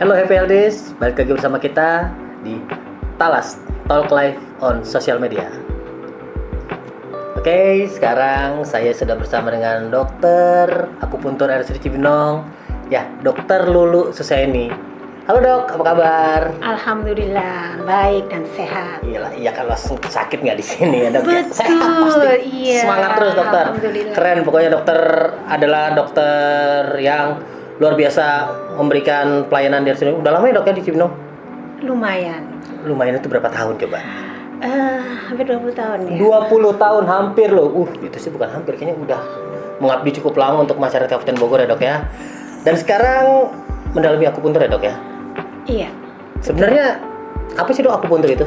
Hello Happy Elders, balik lagi bersama kita di Talas Talk Live on Social Media. Oke, sekarang saya sudah bersama dengan dokter akupuntur RSUD Cibinong, ya, Dokter Lulu Susaini. Halo dok, apa kabar? Alhamdulillah, baik dan sehat. Iya kan langsung sakit nggak di sini ya dok? Betul, Sehat pasti. iya. Semangat terus dokter. Alhamdulillah. Keren, pokoknya dokter adalah dokter yang luar biasa memberikan pelayanan di sini. Udah lama ya dok ya di Cibinong? Lumayan Itu berapa tahun coba? Hampir 20 tahun ya. 20 tahun hampir loh. Itu sih bukan hampir, kayaknya udah mengabdi cukup lama untuk masyarakat Kabupaten Bogor ya dok ya. Dan sekarang mendalami akupuntur ya dok ya. Iya. Sebenarnya apa sih dok akupuntur itu?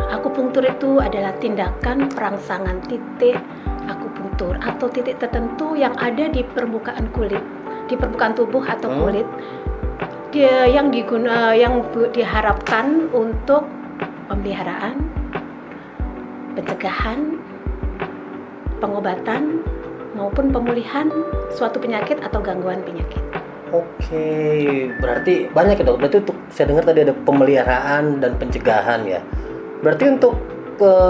Akupuntur itu adalah tindakan perangsangan titik akupuntur atau titik tertentu yang ada di permukaan kulit, di permukaan tubuh atau kulit, yang diharapkan untuk pemeliharaan, pencegahan, pengobatan maupun pemulihan suatu penyakit atau gangguan penyakit. Oke, berarti banyak ya dok. Berarti untuk saya dengar tadi ada pemeliharaan dan pencegahan ya. Berarti untuk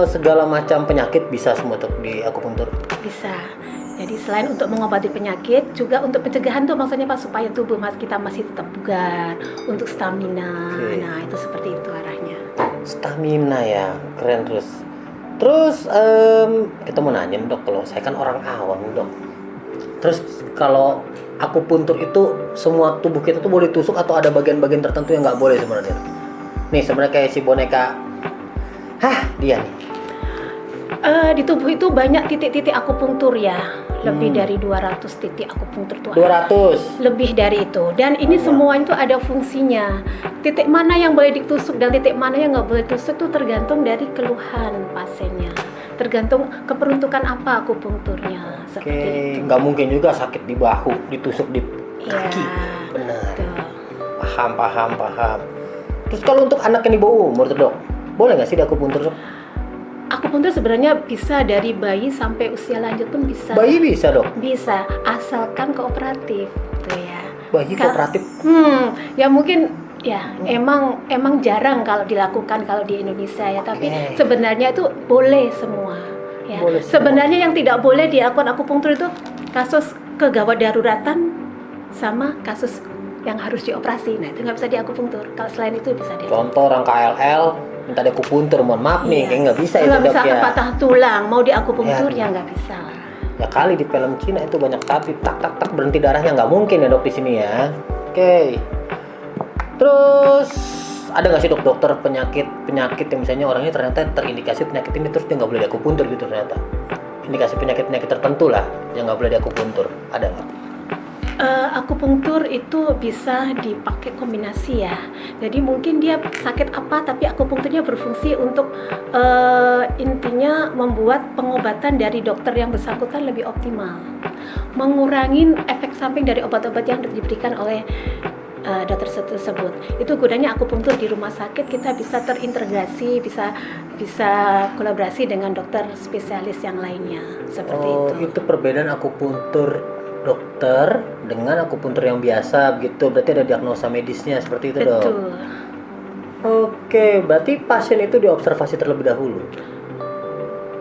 segala macam penyakit bisa semua untuk di akupuntur. Bisa. Jadi selain untuk mengobati penyakit, juga untuk pencegahan tuh maksudnya Pak, supaya tubuh kita masih tetap bugar, untuk stamina. Oke. Nah, itu seperti itu arahnya. Stamina ya, keren terus. Terus kita mau nanya nih, dok, kalau saya kan orang awam dok. Terus kalau akupuntur itu semua tubuh kita tuh boleh tusuk atau ada bagian-bagian tertentu yang nggak boleh sebenarnya? Nih sebenarnya kayak si boneka, dia nih. Di tubuh itu banyak titik-titik akupuntur ya. Lebih dari 200 titik akupuntur tuh. 200. Lebih dari itu. Dan ini semua itu ada fungsinya. Titik mana yang boleh ditusuk dan titik mana yang nggak boleh ditusuk itu tergantung dari keluhan pasiennya. Tergantung keperuntukan apa akupunturnya. Seperti itu. Nggak mungkin juga sakit di bahu ditusuk di kaki. Ya, Benar. betul. Paham. Terus kalau untuk anak yang di bawah umur tuh dok, boleh nggak sih di akupuntur dok? Akupuntur sebenarnya bisa dari bayi sampai usia lanjut pun bisa. Bayi bisa dok? Bisa, asalkan kooperatif, tuh ya. Bayi kooperatif? Ya mungkin ya emang jarang kalau dilakukan kalau di Indonesia ya. Tapi sebenarnya itu boleh semua. Ya. Boleh semua. Sebenarnya yang tidak boleh dilakukan akupuntur itu kasus kegawat daruratan sama kasus yang harus dioperasi. Nah itu nggak bisa diakupuntur. Kalau selain itu bisa diakupuntur. Contoh orang KLL minta diakupuntur, mohon maaf nih, kayak nggak bisa itu Nggak dok bisa ya. patah tulang, mau diakupuntur ya nggak bisa lah. Ya kali di film Cina itu banyak tapi tak berhenti darahnya, nggak mungkin ya dok di sini ya. Oke. Terus ada nggak sih dokter penyakit yang misalnya orangnya ternyata terindikasi penyakit ini terus dia nggak boleh diakupuntur gitu ternyata. Indikasi penyakit tertentu lah yang nggak boleh diakupuntur. Ada nggak? Akupuntur itu bisa dipakai kombinasi ya. Jadi mungkin dia sakit apa tapi akupunkturnya berfungsi untuk intinya membuat pengobatan dari dokter yang bersangkutan lebih optimal, mengurangi efek samping dari obat-obat yang diberikan oleh dokter tersebut. Itu gunanya akupunktur di rumah sakit, kita bisa terintegrasi, bisa kolaborasi dengan dokter spesialis yang lainnya seperti itu. Itu perbedaan akupuntur dokter dengan akupuntur yang biasa begitu. Berarti ada diagnosa medisnya seperti itu dok. Betul. Oke, berarti pasien itu diobservasi terlebih dahulu.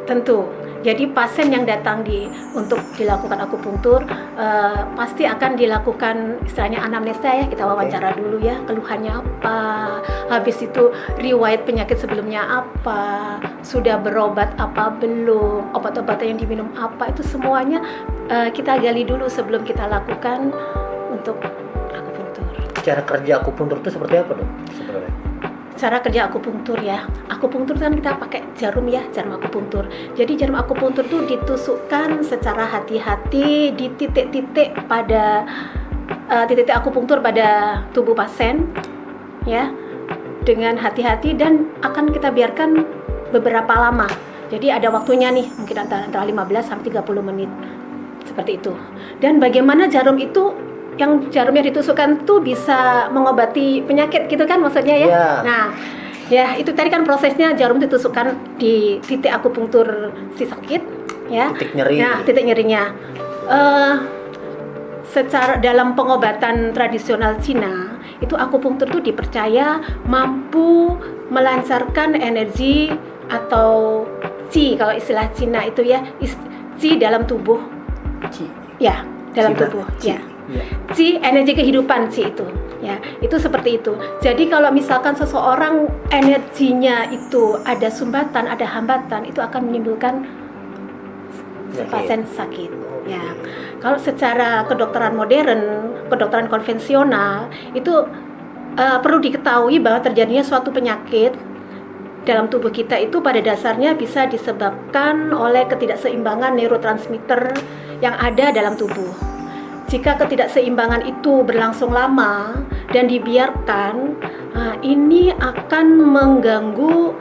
Tentu. Jadi pasien yang datang untuk dilakukan akupuntur pasti akan dilakukan istilahnya anamnesa ya, kita wawancara dulu ya, keluhannya apa, habis itu riwayat penyakit sebelumnya apa, sudah berobat apa belum, obat-obatan yang diminum apa, itu semuanya kita gali dulu sebelum kita lakukan untuk akupuntur. Cara kerja akupuntur itu seperti apa dok sebenarnya? Cara kerja akupuntur ya. Akupuntur kan kita pakai jarum ya, jarum akupuntur. Jadi jarum akupuntur itu ditusukkan secara hati-hati di titik-titik pada titik-titik akupuntur pada tubuh pasien ya. Dengan hati-hati dan akan kita biarkan beberapa lama. Jadi ada waktunya nih, mungkin antara 15 sampai 30 menit. Seperti itu. Dan bagaimana jarum itu yang jarumnya ditusukkan tuh bisa mengobati penyakit gitu kan maksudnya ya. Yeah. Nah, ya itu tadi kan prosesnya jarum ditusukkan di titik akupunktur si sakit ya. Titik nyeri. Nah, titik nyerinya. Secara dalam pengobatan tradisional Cina Itu akupunktur itu dipercaya mampu melancarkan energi atau qi kalau istilah Cina itu ya, qi dalam tubuh. Ci. Ya, dalam Cina, tubuh. Ci. Ya. Ya. Qi, energi kehidupan qi itu. Ya, itu seperti itu. Jadi kalau misalkan seseorang energinya itu ada sumbatan, ada hambatan, itu akan menimbulkan pasien sakit. Ya, kalau secara kedokteran modern, kedokteran konvensional itu perlu diketahui bahwa terjadinya suatu penyakit dalam tubuh kita itu pada dasarnya bisa disebabkan oleh ketidakseimbangan neurotransmitter yang ada dalam tubuh. Jika ketidakseimbangan itu berlangsung lama dan dibiarkan, ini akan mengganggu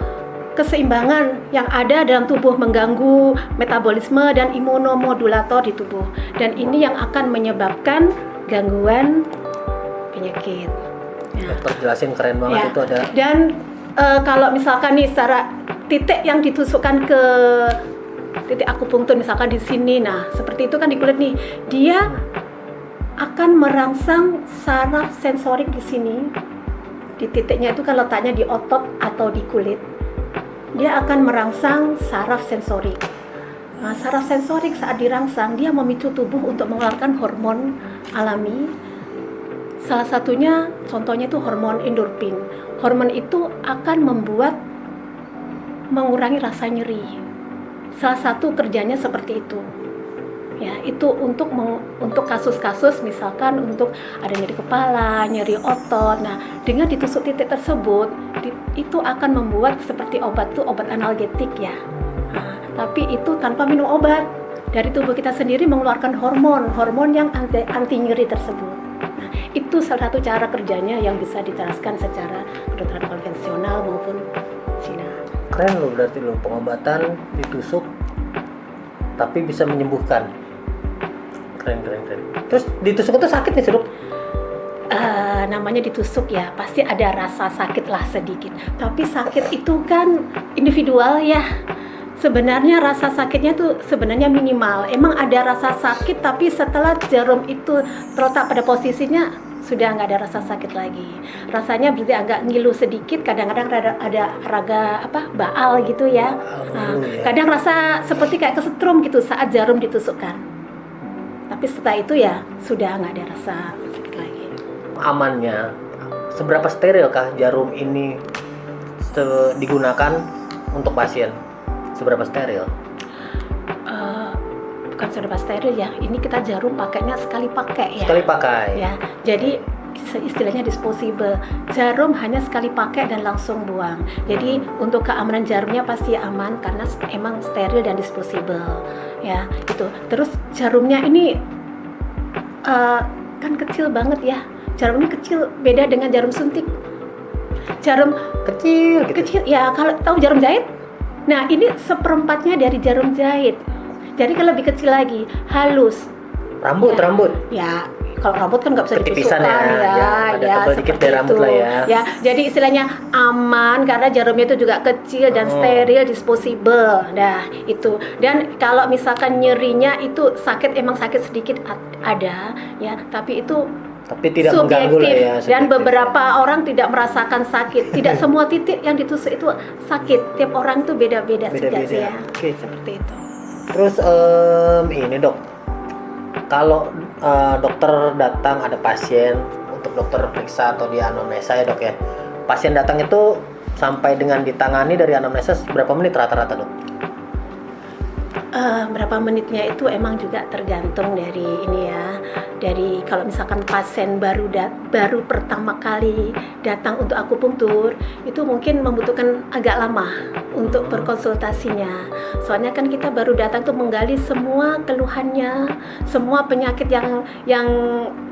keseimbangan yang ada dalam tubuh, mengganggu metabolisme dan imunomodulator di tubuh, dan ini yang akan menyebabkan gangguan penyakit. Ya. Dokter jelasin keren banget Ya. itu ada. Dan kalau misalkan nih secara titik yang ditusukkan ke titik akupunktur misalkan di sini, nah seperti itu kan di kulit nih, dia akan merangsang saraf sensorik di sini. Di titiknya itu kan letaknya di otot atau di kulit. Dia akan merangsang saraf sensorik. Nah, saraf sensorik saat dirangsang, dia memicu tubuh untuk mengeluarkan hormon alami. Salah satunya, contohnya itu hormon endorfin. Hormon itu akan mengurangi rasa nyeri. Salah satu kerjanya seperti itu. Ya, itu untuk kasus-kasus misalkan untuk ada nyeri kepala, nyeri otot. Nah, dengan ditusuk titik tersebut, itu akan membuat seperti obat analgetik ya. Nah, tapi itu tanpa minum obat. Dari tubuh kita sendiri mengeluarkan hormon yang anti nyeri tersebut. Nah, itu salah satu cara kerjanya yang bisa dijelaskan secara kedokteran konvensional maupun Cina. Keren loh, berarti lo pengobatan ditusuk tapi bisa menyembuhkan. Keren. Terus ditusuk itu sakit nih sih, Dok? Namanya ditusuk ya, pasti ada rasa sakit lah sedikit. Tapi sakit itu kan individual ya. Sebenarnya rasa sakitnya tuh sebenarnya minimal. Emang ada rasa sakit, tapi setelah jarum itu terletak pada posisinya sudah nggak ada rasa sakit lagi. Rasanya berarti agak ngilu sedikit, kadang-kadang ada raga baal gitu ya. Kadang rasa seperti kayak kesetrum gitu saat jarum ditusukkan. Tapi setelah itu ya sudah nggak ada rasa sakit lagi. Amannya, seberapa steril kah jarum ini digunakan untuk pasien? Seberapa steril? Bukan seberapa steril ya. Ini kita jarum pakainya sekali pakai ya. Sekali pakai. Ya, jadi istilahnya disposable. Jarum hanya sekali pakai dan langsung buang. Jadi untuk keamanan jarumnya pasti aman karena emang steril dan disposable. Ya, itu. Terus jarumnya ini kan kecil banget ya. Jarum ini kecil, beda dengan jarum suntik. Jarum Kecil gitu. kecil ya, kalau tahu jarum jahit. Nah, ini seperempatnya dari jarum jahit. Jadi kan lebih kecil lagi, halus. Rambut. Ya, kalau rambut kan nggak bisa Ketipisan ditusukkan ya, ada tebal dikit dari rambut lah ya. Ya, jadi istilahnya aman karena jarumnya itu juga kecil dan steril, disposable. Nah, itu. Dan kalau misalkan nyerinya itu emang sakit sedikit ada, ya, tapi itu Tapi tidak mengganggu lah ya. dan subjektif. beberapa orang tidak merasakan sakit. Tidak semua titik yang ditusuk itu sakit. Tiap orang itu beda-beda sih ya. Oke. Seperti itu. Terus ini Dok, kalau dokter datang ada pasien untuk dokter periksa atau di anamnesa ya Dok ya. Pasien datang itu sampai dengan ditangani dari anamnesa berapa menit rata-rata Dok? Berapa menitnya itu emang juga tergantung dari ini ya. Dari kalau misalkan pasien baru pertama kali datang untuk akupunktur, itu mungkin membutuhkan agak lama untuk berkonsultasinya. Soalnya kan kita baru datang tuh menggali semua keluhannya, semua penyakit yang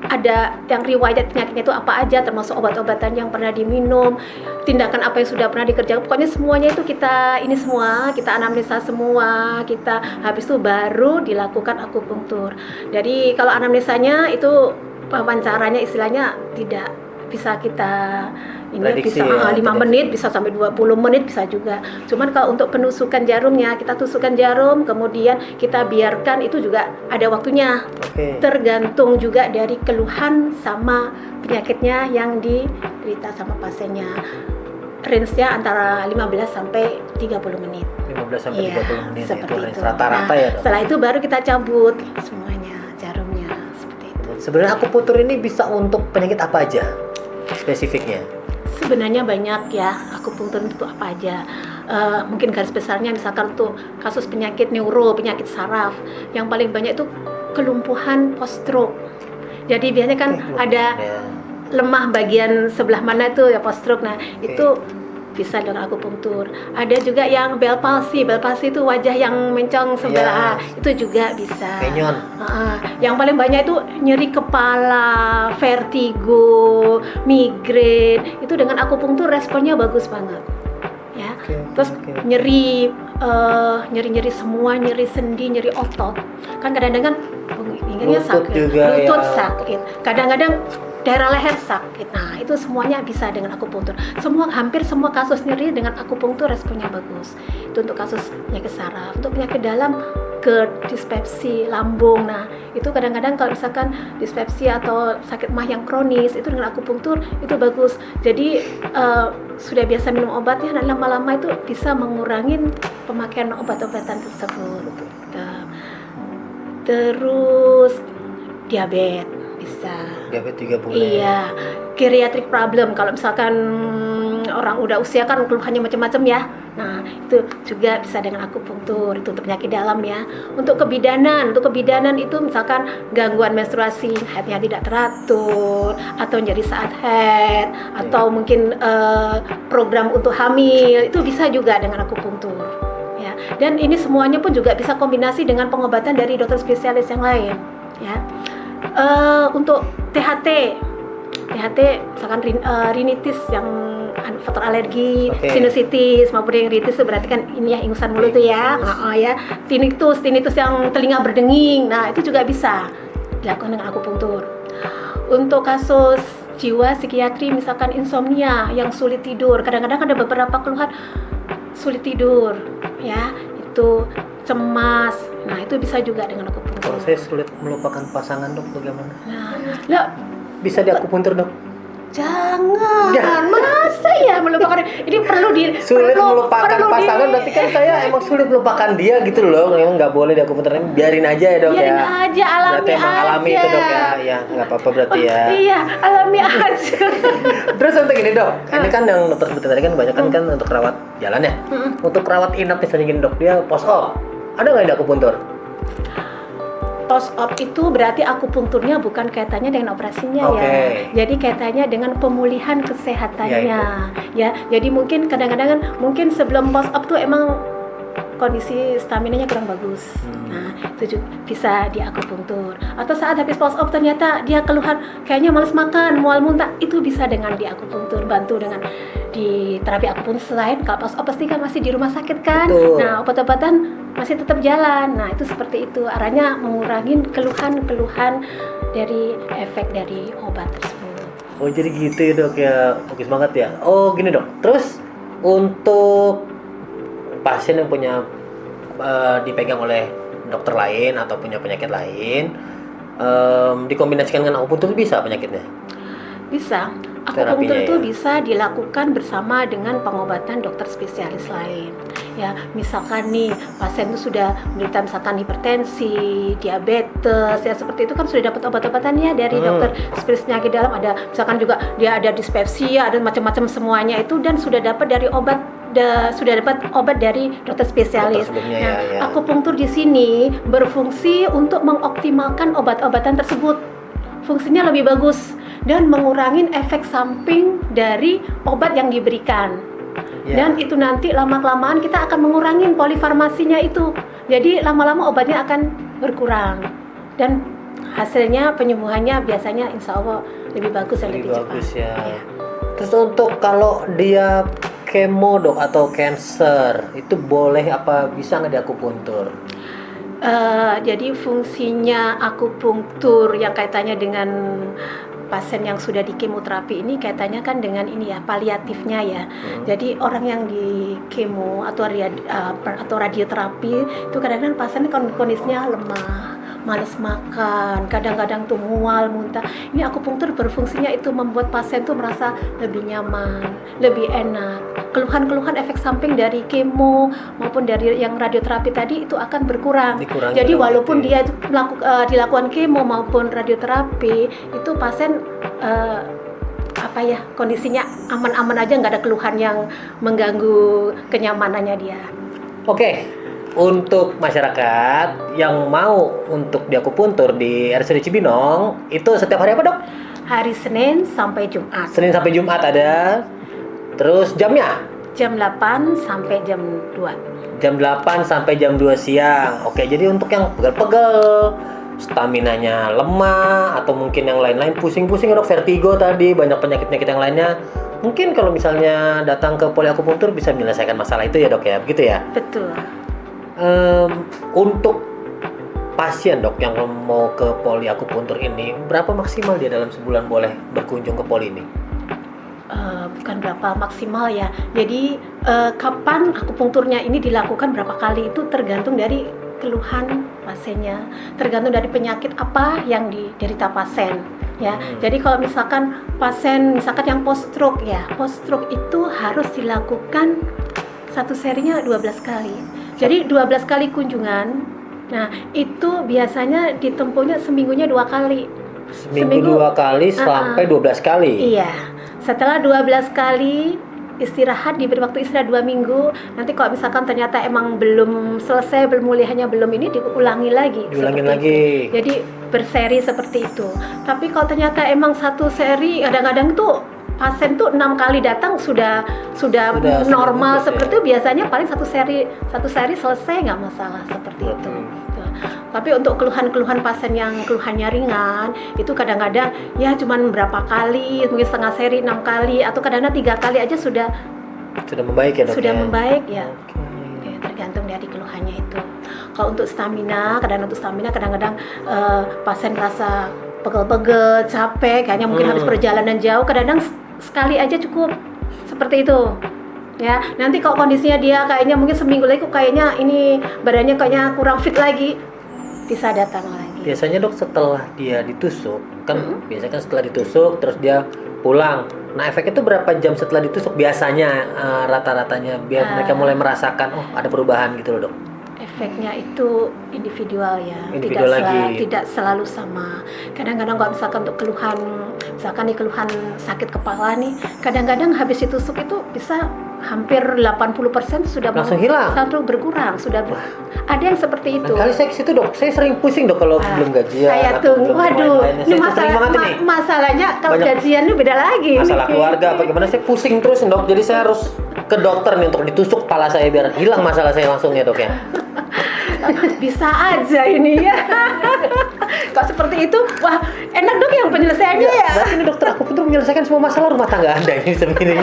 ada, yang riwayat penyakitnya itu apa aja, termasuk obat-obatan yang pernah diminum, tindakan apa yang sudah pernah dikerjakan. Pokoknya semuanya itu kita anamnesa semua, habis itu baru dilakukan akupunktur. Jadi kalau anamnesanya itu wawancaranya istilahnya tidak bisa kita ini Prediksi bisa ya, 5 tidak. menit, bisa sampai 20 menit bisa juga. Cuman kalau untuk penusukan jarumnya, kita tusukkan jarum, kemudian kita biarkan, itu juga ada waktunya. Oke. Tergantung juga dari keluhan sama penyakitnya yang diderita sama pasiennya. Range-nya antara 15 sampai 30 menit. 15 sampai Iya, 30 menit seperti itu itu. rata-rata Nah, ya, Dok? setelah itu baru kita cabut semuanya jarumnya, seperti itu. Sebenarnya akupunktur ini bisa untuk penyakit apa aja spesifiknya? Sebenarnya banyak ya, akupunktur itu apa aja. Mungkin garis besarnya misalkan untuk kasus penyakit neuro, penyakit saraf, yang paling banyak itu kelumpuhan post stroke. Jadi biasanya kan ada Ya. lemah bagian sebelah mana itu ya post stroke. Nah, itu bisa dengan akupunktur. Ada juga yang Bell palsy itu wajah yang mencong sebelah, itu juga bisa. Kenyon. Yang paling banyak itu nyeri kepala, vertigo, migrain. Itu dengan akupunktur responnya bagus banget. Ya. Terus nyeri semua, nyeri sendi, nyeri otot. Kan kadang-kadang pinggangnya sakit, lutut sakit. Kadang-kadang daerah leher sakit. Nah, itu semuanya bisa dengan akupunktur. Hampir semua kasus nyeri dengan akupunktur responnya bagus. Itu untuk kasus penyakit saraf. Untuk penyakit dalam, GERD, dispepsi, lambung. Nah, itu kadang-kadang kalau misalkan dispepsi atau sakit mah yang kronis, itu dengan akupunktur itu bagus. Jadi sudah biasa minum obatnya, dan lama-lama itu bisa mengurangi pemakaian obat-obatan tersebut. Terus diabetes bisa. Diabetes juga boleh. Iya, geriatric problem. Kalau misalkan orang udah usia kan keluhannya macam-macam ya. Nah, itu juga bisa dengan akupunktur. Itu untuk penyakit dalam ya. Untuk kebidanan itu misalkan gangguan menstruasi, haidnya tidak teratur, atau nyeri saat haid, atau mungkin program untuk hamil, itu bisa juga dengan akupunktur. Ya. Dan ini semuanya pun juga bisa kombinasi dengan pengobatan dari dokter spesialis yang lain. Ya. Untuk THT misalkan rinitis yang faktor alergi, sinusitis maupun yang rinitis itu berarti kan ini ya ingusan mulut itu ya. Ya. Tinnitus yang telinga berdenging. Nah, itu juga bisa dilakukan dengan akupunktur. Untuk kasus jiwa psikiatri misalkan insomnia yang sulit tidur, kadang-kadang ada beberapa keluhan sulit tidur ya, itu cemas. Nah, itu bisa juga dengan akupunktur. Kalau saya sulit melupakan pasangan, Dok, bagaimana? Nah, bisa di akupunktur, Dok? Jangan, masa ya melupakan? Ini sulit melupakan pasangan, berarti kan saya emang sulit melupakan dia gitu loh. Emang nggak boleh di akupunktur, biarin aja ya, Dok. Biarin aja, alami berarti emang aja. alami itu, Dok ya. Ya, nggak apa-apa berarti ya. Iya, alami aja. Terus untuk ini, Dok, ini kan yang dokter sebutin tadi kan banyak kan untuk rawat jalan ya. Untuk rawat inap misalnya gini, Dok, dia post op, ada nggak di akupunktur? Post op itu berarti akupunkturnya bukan kaitannya dengan operasinya ya. Jadi kaitannya dengan pemulihan kesehatannya. Ya, jadi mungkin kadang-kadang kan mungkin sebelum post op tuh emang kondisi staminanya kurang bagus. Nah, itu juga bisa di akupunktur. Atau saat habis post op ternyata dia keluhan kayaknya malas makan, mual muntah, itu bisa dengan di akupunktur, bantu dengan di terapi akupunktur. Selain kalau post op pasti kan masih di rumah sakit kan. Nah, obat-obatan masih tetap jalan. Nah, itu seperti itu. Arahnya mengurangi keluhan-keluhan dari efek dari obat tersebut. Oh, jadi gitu ya, Dok ya. Bagus banget ya. Oh, gini, Dok. Terus untuk pasien yang punya dipegang oleh dokter lain atau punya penyakit lain, dikombinasikan dengan akupunktur bisa penyakitnya? Bisa. Akupunktur itu bisa dilakukan bersama dengan pengobatan dokter spesialis lain. Ya, misalkan nih pasien itu sudah menderita misalkan hipertensi, diabetes, ya seperti itu kan sudah dapat obat-obatannya dari dokter spesialis penyakit dalam. Ada misalkan juga dia ada dispepsia, ada macam-macam semuanya itu, dan sudah dapat dari obat dari dokter spesialis. Akupunktur di sini berfungsi untuk mengoptimalkan obat-obatan tersebut. Fungsinya lebih bagus dan mengurangi efek samping dari obat yang diberikan. Dan itu nanti lama-kelamaan kita akan mengurangi polifarmasinya itu. Jadi lama-lama obatnya akan berkurang. Dan hasilnya penyembuhannya biasanya insya Allah lebih bagus dan lebih cepat. Ya. Terus untuk kalau dia kemo, Dok, atau cancer, itu boleh apa bisa nggak di akupunktur? Jadi fungsinya akupunktur yang kaitannya dengan pasien yang sudah di kemoterapi ini kaitannya kan dengan ini ya, paliatifnya ya. Jadi orang yang di kemo atau radioterapi itu kadang-kadang pasien kondisinya lemah, malas makan, kadang-kadang tuh mual, muntah. Ini akupunktur berfungsinya itu membuat pasien tuh merasa lebih nyaman, lebih enak. Keluhan-keluhan efek samping dari kemo maupun dari yang radioterapi tadi itu akan berkurang. Jadi walaupun dia dilakukan kemo maupun radioterapi, itu pasien kondisinya aman-aman aja, nggak ada keluhan yang mengganggu kenyamanannya dia. Oke. Untuk masyarakat yang mau untuk diakupuntur di RSUD Cibinong, itu setiap hari apa, Dok? Hari Senin sampai Jumat. Senin sampai Jumat ada. Terus jamnya? Jam 8 sampai jam 2. Jam 8 sampai jam 2 siang. Oke, jadi untuk yang pegel-pegel, staminanya lemah, atau mungkin yang lain-lain, pusing-pusing, Dok, vertigo tadi, banyak penyakit-penyakit yang lainnya. Mungkin kalau misalnya datang ke poliakupunktur bisa menyelesaikan masalah itu ya, Dok, ya? Begitu ya? Betul. Untuk pasien, Dok, yang mau ke poliakupuntur ini, berapa maksimal dia dalam sebulan boleh berkunjung ke poli ini? Bukan berapa maksimal ya. Jadi kapan akupunkturnya ini dilakukan, berapa kali, itu tergantung dari keluhan pasiennya, tergantung dari penyakit apa yang diderita pasien ya. Jadi kalau misalkan pasien yang post stroke ya, post stroke itu harus dilakukan satu serinya 12 kali. Jadi 12 kali kunjungan. Nah, itu biasanya ditempuhnya seminggunya 2 kali. Seminggu 2 kali sampai 12 kali. Iya. Setelah 12 kali istirahat, diberi waktu istirahat 2 minggu. Nanti kalau misalkan ternyata emang belum selesai, pemulihannya belum ini, diulangi lagi. Diulangin lagi. Itu. Jadi berseri seperti itu. Tapi kalau ternyata emang satu seri, kadang-kadang tuh pasien tuh 6 kali datang sudah normal seperti itu, biasanya paling satu seri selesai, nggak masalah seperti itu. Tapi untuk keluhan-keluhan pasien yang keluhannya ringan, itu kadang-kadang ya cuman berapa kali, mungkin setengah seri, 6 kali, atau kadang-kadang 3 kali aja sudah membaik ya, Dok? Sudah membaik ya. Ya, tergantung dari keluhannya itu. Kalau untuk stamina, kadang-kadang pasien rasa pegel-pegel, capek, kayaknya mungkin habis perjalanan jauh, kadang-kadang sekali aja cukup, seperti itu ya. Nanti kalau kondisinya dia kayaknya mungkin seminggu lagi kayaknya ini badannya kayaknya kurang fit lagi, bisa datang lagi. Biasanya, Dok, setelah dia ditusuk kan, biasanya kan setelah ditusuk terus dia pulang. Nah, efeknya itu berapa jam setelah ditusuk biasanya, rata-ratanya biar mereka mulai merasakan ada perubahan gitu loh, Dok? Efeknya itu individual ya, tidak selalu sama. Kadang-kadang kalau misalkan untuk keluhan, misalkan nih keluhan sakit kepala nih, kadang-kadang habis ditusuk itu bisa hampir 80% sudah langsung hilang, berkurang, ada yang seperti itu. Kali saya ke situ, Dok, saya sering pusing, Dok, kalau belum gajian. Saya tunggu, waduh, ini masalahnya kalau gajian itu beda lagi. Masalah keluarga apa gimana, saya pusing terus, Dok. Jadi saya harus ke dokter nih untuk ditusuk kepala saya biar hilang masalah saya langsung ya, Dok, ya. Bisa aja ini ya. Kalau seperti itu, wah enak, Dok, yang penyelesaiannya ya. Berarti ini dokter akupunktur menyelesaikan semua masalah rumah tangga Anda ini sebenarnya.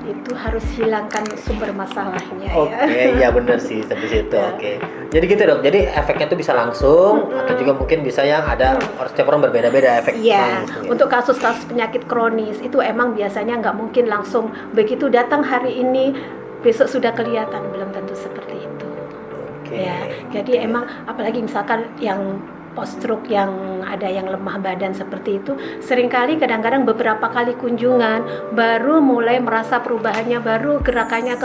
Itu harus hilangkan sumber masalahnya. Oke, ya benar sih sampai situ. Oke. Jadi gitu, Dok. Jadi efeknya itu bisa langsung atau juga mungkin bisa yang ada setiap orang berbeda-beda efek. Iya. Untuk kasus-kasus penyakit kronis itu emang biasanya nggak mungkin langsung begitu datang hari ini besok sudah kelihatan, belum tentu seperti itu. Ya, jadi emang apalagi misalkan yang post stroke yang ada yang lemah badan seperti itu, seringkali kadang-kadang beberapa kali kunjungan baru mulai merasa perubahannya, baru gerakannya,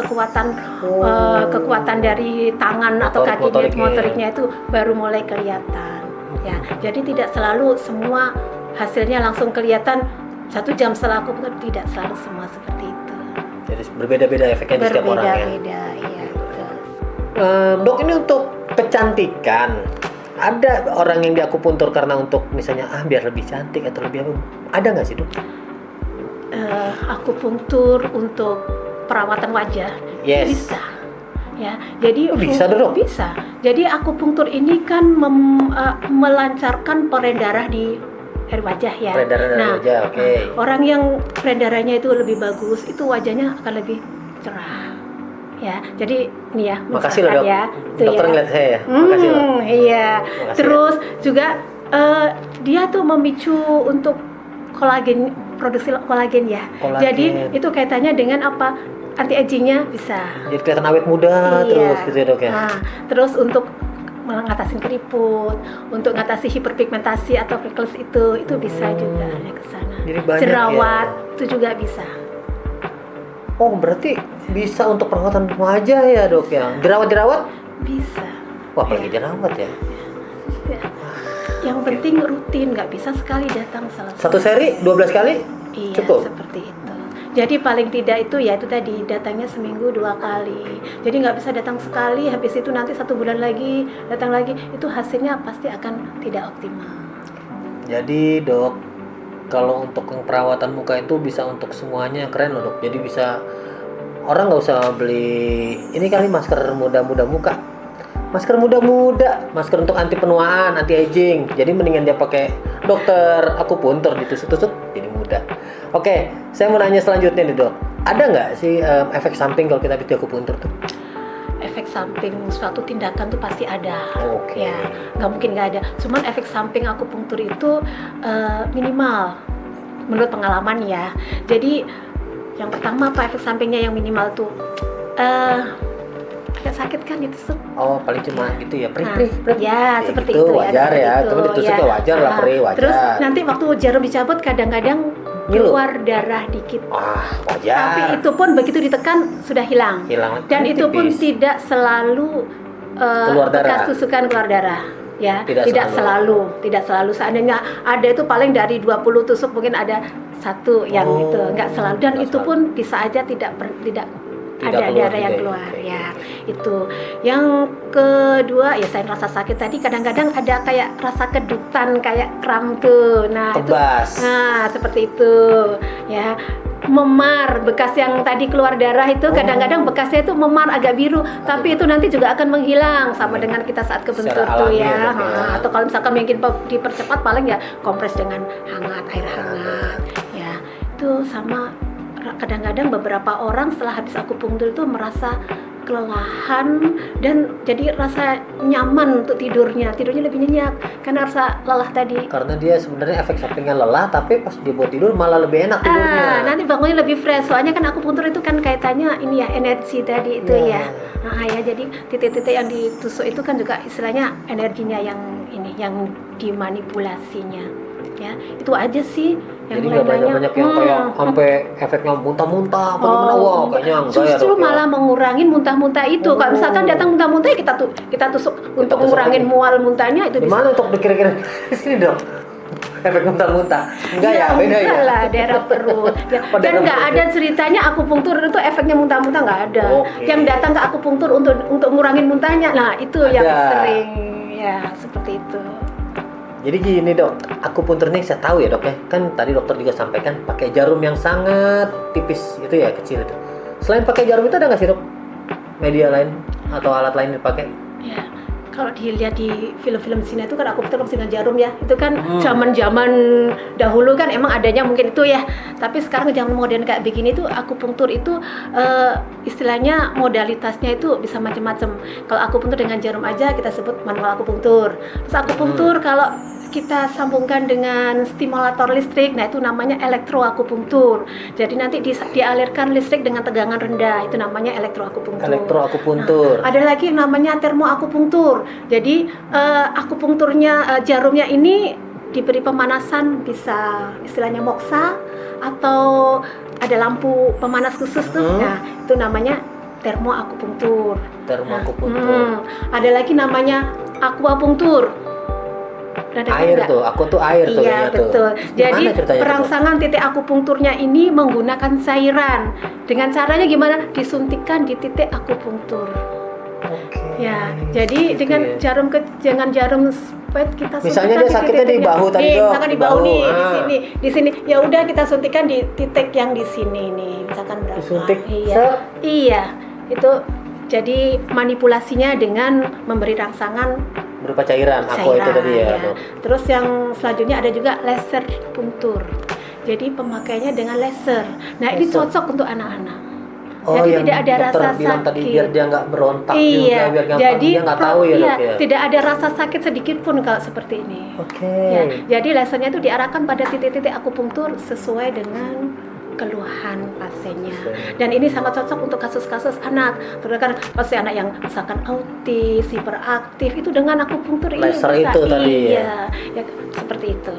kekuatan dari tangan atau kaki motoriknya itu baru mulai kelihatan. Ya, jadi tidak selalu semua hasilnya langsung kelihatan 1 jam setelah akupunktur, tidak selalu semua seperti itu. Jadi berbeda-beda efeknya di setiap orang ya. Berbeda-beda, iya. Dok, ini untuk kecantikan, ada orang yang diakupuntur karena untuk misalnya biar lebih cantik atau lebih apa, ada nggak sih, Dok? Akupunktur untuk perawatan wajah bisa ya. Jadi bisa, Dok? Bisa. Jadi akupunktur ini kan melancarkan peredaran darah di wajah ya. Wajah, orang yang peredarannya itu lebih bagus, itu wajahnya akan lebih cerah. Ya, jadi nih ya, Makasih loh, Dok. ya, itu Dokter ya. ngeliat saya ya. Makasih loh. Iya. Makasih Terus juga dia tuh memicu untuk kolagen, produksi kolagen ya. Kolagen. Jadi itu kaitannya dengan apa? Anti agingnya bisa. Jadi kelihatan awet muda terus gitu ya, Dok ya. Nah, terus untuk mengatasi keriput, untuk mengatasi hiperpigmentasi atau freckles itu bisa juga ya ke sana. Jadi banyak Jerawat ya. itu juga bisa. Oh, berarti bisa untuk perawatan wajah ya, Dok ya. Jerawat-jerawat? Bisa. Wah, apalagi jerawat ya. Ya. Yang penting rutin, nggak bisa sekali datang selesai. Satu seri 12 kali? Iya, Cukup? seperti itu. Jadi paling tidak itu ya itu tadi datangnya seminggu 2 kali. Jadi nggak bisa datang sekali, habis itu nanti 1 bulan lagi datang lagi, itu hasilnya pasti akan tidak optimal. Jadi, Dok, kalau untuk yang perawatan muka itu bisa untuk semuanya, keren loh, Dok. Jadi bisa orang nggak usah beli ini kali masker muda-muda muka. Masker muda-muda, masker untuk anti penuaan, anti aging. Jadi mendingan dia pakai dokter akupuntur ditusuk-tusuk jadi muda. Oke, saya mau nanya selanjutnya nih, Dok. Ada nggak sih efek samping kalau kita di akupuntur tuh? Efek samping suatu tindakan tuh pasti ada. Oke. Ya, nggak mungkin nggak ada. Cuman efek samping akupunktur itu minimal menurut pengalaman ya. Jadi yang pertama apa efek sampingnya yang minimal tuh agak sakit kan ditusuk. Oh, paling cuma gitu ya, Nah, perih. ya seperti gitu, itu wajar seperti ya. itu, Cuma ditusuk ya wajar lah, Nah, perih wajar. Terus nanti waktu jarum dicabut kadang-kadang Ngilu. keluar darah dikit. Wah, wajar. Tapi itu pun begitu ditekan sudah hilang. Hilang. Dan itu pun Tipis. tidak selalu Keluar darah. bekas tusukan keluar darah. Ya, Tidak tidak selalu. Seandainya ada itu paling dari 20 tusuk mungkin ada 1 yang Oh, itu enggak selalu. Dan nggak itu selalu. pun bisa aja tidak ada keluar darah yang juga ya. keluar Oke. ya. Itu. Yang kedua ya selain rasa sakit tadi kadang-kadang ada kayak rasa kedutan kayak kram tuh. Nah, Kebas. seperti itu ya. Memar, bekas yang tadi keluar darah itu kadang-kadang bekasnya itu memar agak biru, tapi itu nanti juga akan menghilang sama dengan kita saat kebentur Secara tuh alami ya. ya, Dok, ya. Atau kalau misalkan mungkin dipercepat paling ya kompres dengan hangat, air hangat ya. Itu sama kadang-kadang beberapa orang setelah habis akupunktur itu merasa kelelahan dan jadi rasa nyaman untuk tidurnya lebih nyenyak karena rasa lelah tadi. Karena dia sebenarnya efek sampingnya lelah, tapi pas dia buat tidur malah lebih enak tidurnya. Nanti bangunnya lebih fresh. Soalnya kan akupunktur itu kan kaitannya ini ya energi tadi itu Ya. ya. Nah ya jadi titik-titik yang ditusuk itu kan juga istilahnya energinya yang ini yang dimanipulasinya. Ya itu aja sih. Jadi nggak banyak-banyak yang kayak sampai efeknya muntah-muntah, bagaimana? Wah, kayaknya enggak ya, Justru Dok, ya. malah mengurangin muntah-muntah itu. Kalau misalkan datang muntah-muntah ya kita tusuk untuk tusuk mengurangin lagi. mual muntahnya itu Di mana untuk kira-kira di sini, Dok? Efek muntah-muntah. Enggak ya, beda ya. Lah, daerah perut. Ya. Oh, Dan daerah nggak perut. ada ceritanya akupunktur itu efeknya muntah-muntah nggak ada. Oke. Yang datang ke akupunktur untuk ngurangin muntahnya, nah itu yang Ada. sering ya seperti itu. Jadi gini, Dok, akupunturnya saya tahu ya, Dok ya. Kan tadi dokter juga sampaikan pakai jarum yang sangat tipis itu ya, kecil itu. Selain pakai jarum itu ada nggak sih, Dok? Media lain atau alat lain yang dipakai? Ya, kalau dilihat di film-film Cina itu kan akupunktur dengan jarum ya. Itu kan zaman-zaman dahulu kan emang adanya mungkin itu ya. Tapi sekarang zaman modern kayak begini tuh akupunktur itu istilahnya modalitasnya itu bisa macam-macam. Kalau akupunktur dengan jarum aja kita sebut manual akupunktur. Terus akupunktur kalau kita sambungkan dengan stimulator listrik, nah itu namanya elektroakupunktur. Jadi nanti dialirkan listrik dengan tegangan rendah, itu namanya elektroakupunktur. Elektroakupunktur. Nah, ada lagi yang namanya termoakupunktur. Jadi akupunkturnya jarumnya ini diberi pemanasan, bisa istilahnya moksa atau ada lampu pemanas khusus tuh. Nah, itu namanya termoakupunktur. Termoakupunktur. Ada lagi namanya akuapunktur. Air tuh, aku tuh air tuh Iya, kayaknya tuh. betul. Jadi Gimana ceritanya tuh, Dok? perangsangan titik akupunkturnya ini menggunakan cairan. Dengan caranya gimana? Disuntikkan di titik akupunktur. Oke. Ya, jadi Gitu dengan ya. jangan jarum spet kita suntikkan Misalnya dia sakitnya di titik-titiknya. bahu tadi, Nih, Dok. misalkan di Di bahu bahu, nih, di sini. Ya udah kita suntikkan di titik yang di sini nih. Misalkan berapa? Disuntik, Iya. set. Iya. Itu jadi manipulasinya dengan memberi rangsangan Berupa cairan, aku itu tadi ya, Dok. Terus yang selanjutnya ada juga laser punktur. Jadi pemakaiannya dengan laser. Nah, ini Laser. cocok untuk anak-anak. Oh, jadi yang tidak ada dokter rasa bilang sakit. tadi biar dia nggak berontak Iya, juga, biar gampang jadi dia nggak tahu ya, Dok ya. tidak ada rasa sakit sedikit pun kalau seperti ini. Oke. Ya, jadi lesannya itu diarahkan pada titik-titik akupunktur sesuai dengan keluhan pasiennya. Dan ini sangat cocok untuk kasus-kasus anak, terutama pasti anak yang misalkan autis, hiperaktif, itu dengan akupunktur ini Laser bisa. itu tadi ya? Iya, ya seperti itu.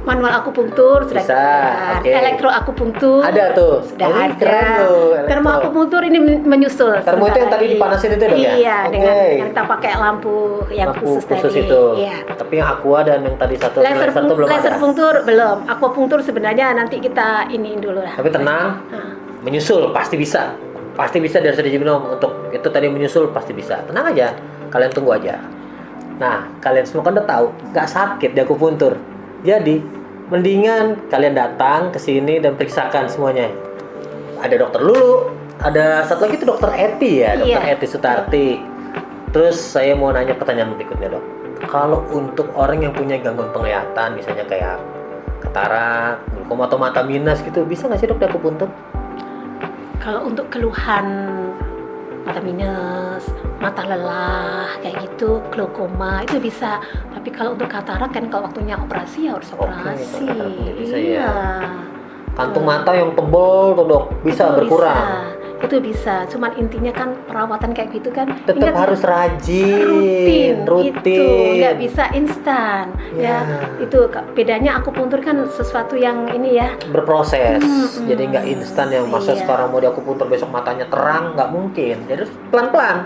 Manual akupunktur sudah Bisa, kita. oke. Elektroakupunktur Ada tuh. sudah Oh, ini ada. keren tuh, elektro. Termoakupunktur ini menyusul. Termo itu yang sebentar tadi lagi. dipanasin itu, Dok, ya? Iya, Oke. dengan kita pakai lampu yang Lampu khusus tadi. itu. Iya. Tapi yang aqua dan yang tadi satu Laser, laser itu belum laser ada. punktur belum. Akupunktur sebenarnya nanti kita iniin dulu lah. Tapi tenang, Nah, menyusul pasti bisa. Pasti bisa dari Sudah Cibinong untuk itu tadi menyusul pasti bisa. Tenang aja, kalian tunggu aja. Nah, kalian semua kan udah tahu, nggak sakit di akupuntur. Jadi mendingan kalian datang ke sini dan periksakan semuanya. Ada dokter Lulu, ada satu lagi itu dokter Eti ya, dokter Iya. Eti Sutarti. Terus saya mau nanya pertanyaan berikutnya, Dok. Kalau untuk orang yang punya gangguan penglihatan, misalnya kayak katarak, glaukoma atau mata minus gitu, bisa nggak sih, Dok, di akupuntur? kalau untuk keluhan mata minus, mata lelah, kayak gitu, glaukoma itu bisa. Tapi kalau untuk katarak kan kalau waktunya operasi ya harus Oke, operasi. kalau katarak nggak bisa Iya. ya. Kantung mata yang tebal tuh, Dok, bisa Itu berkurang. Itu bisa. Cuman intinya kan perawatan kayak gitu kan. Tetap ingat, harus rajin, itu nggak bisa instan. Ya. Ya, itu bedanya akupunktur kan sesuatu yang ini ya. berproses. Jadi nggak instan yang masa Iya. sekarang mau di akupuntur besok matanya terang, nggak mungkin. Jadi harus pelan-pelan.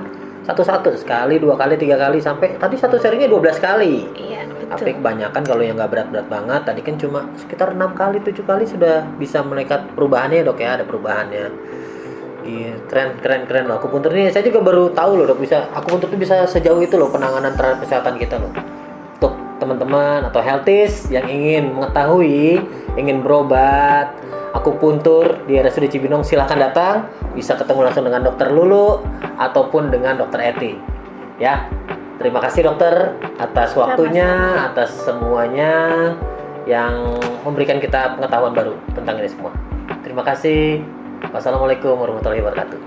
Satu-satu, sekali, 2 kali, 3 kali, sampai tadi satu serinya 12 kali. Iya, betul. Tapi kebanyakan kalau yang nggak berat-berat banget, tadi kan cuma sekitar 6 kali, 7 kali sudah bisa melihat perubahannya, Dok ya, ada perubahannya. Iya, keren loh. Akupuntur ini saya juga baru tahu loh, Dok, bisa akupuntur itu bisa sejauh itu loh penanganan terhadap kesehatan kita loh. Untuk teman-teman atau healthies yang ingin mengetahui, ingin berobat akupuntur di RSUD Cibinong, silahkan datang. Bisa ketemu langsung dengan Dokter Lulu ataupun dengan Dokter Eti. Ya, terima kasih dokter atas waktunya, atas semuanya yang memberikan kita pengetahuan baru tentang ini semua. Terima kasih. Wassalamualaikum warahmatullahi wabarakatuh.